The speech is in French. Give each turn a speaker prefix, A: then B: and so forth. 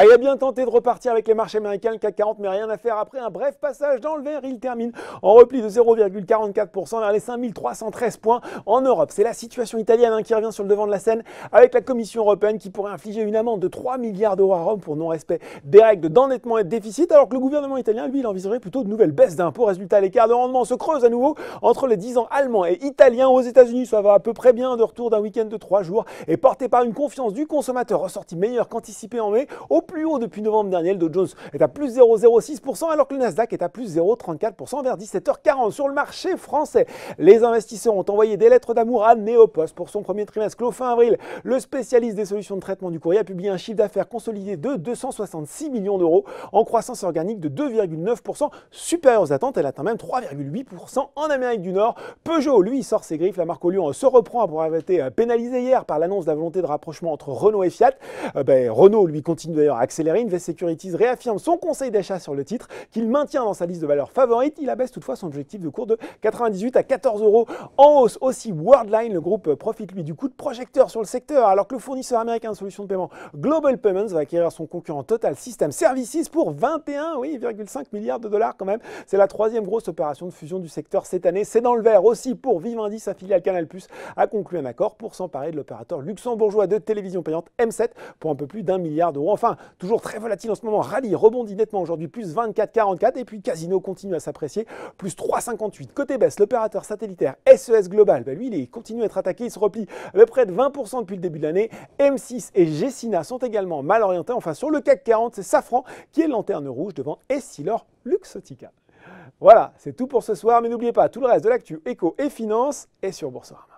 A: Il a bien tenté de repartir avec les marchés américains, le CAC 40, mais rien à faire. Après un bref passage dans le vert, il termine en repli de 0,44% vers les 5313 points en Europe. C'est la situation italienne qui revient sur le devant de la scène avec la Commission européenne qui pourrait infliger une amende de 3 milliards d'euros à Rome pour non-respect des règles d'endettement et de déficit, alors que le gouvernement italien, lui, il envisagerait plutôt de nouvelles baisses d'impôts. Résultat, l'écart de rendement se creuse à nouveau entre les 10 ans allemands et italiens. Aux États-Unis, ça va à peu près bien, de retour d'un week-end de 3 jours et porté par une confiance du consommateur ressortie meilleure qu'anticipée en mai. Au plus haut depuis novembre dernier, le Dow Jones est à plus 0,06% alors que le Nasdaq est à plus 0,34% vers 17h40. Sur le marché français, les investisseurs ont envoyé des lettres d'amour à Neopost pour son premier trimestre clos fin avril. Le spécialiste des solutions de traitement du courrier a publié un chiffre d'affaires consolidé de 266 millions d'euros en croissance organique de 2,9%, supérieure aux attentes. Elle atteint même 3,8% en Amérique du Nord. Peugeot, lui, sort ses griffes. La marque au Lyon se reprend après avoir été pénalisée hier par l'annonce de la volonté de rapprochement entre Renault et Fiat. Renault, lui, continue d'ailleurs à accélérer. Invest Securities réaffirme son conseil d'achat sur le titre qu'il maintient dans sa liste de valeurs favorites. Il abaisse toutefois son objectif de cours de 98 à 14 euros en hausse. Aussi, Worldline, le groupe, profite lui du coup de projecteur sur le secteur alors que le fournisseur américain de solutions de paiement Global Payments va acquérir son concurrent Total System Services pour 21,5 milliards de dollars quand même. C'est la troisième grosse opération de fusion du secteur cette année. C'est dans le vert aussi pour Vivendi, sa filiale Canal+, a conclu un accord pour s'emparer de l'opérateur luxembourgeois de télévision payante M7 pour un peu plus d'1 milliard d'euros. Enfin, toujours très volatile en ce moment, Rallye rebondit nettement aujourd'hui, plus 24,44 et puis Casino continue à s'apprécier, plus 3,58. Côté baisse, l'opérateur satellitaire SES Global, lui, il continue à être attaqué, il se replie de près de 20% depuis le début de l'année. M6 et Gecina sont également mal orientés. Enfin, sur le CAC 40, c'est Safran qui est lanterne rouge devant Essilor Luxottica. Voilà, c'est tout pour ce soir, mais n'oubliez pas, tout le reste de l'actu éco et finance est sur Boursorama.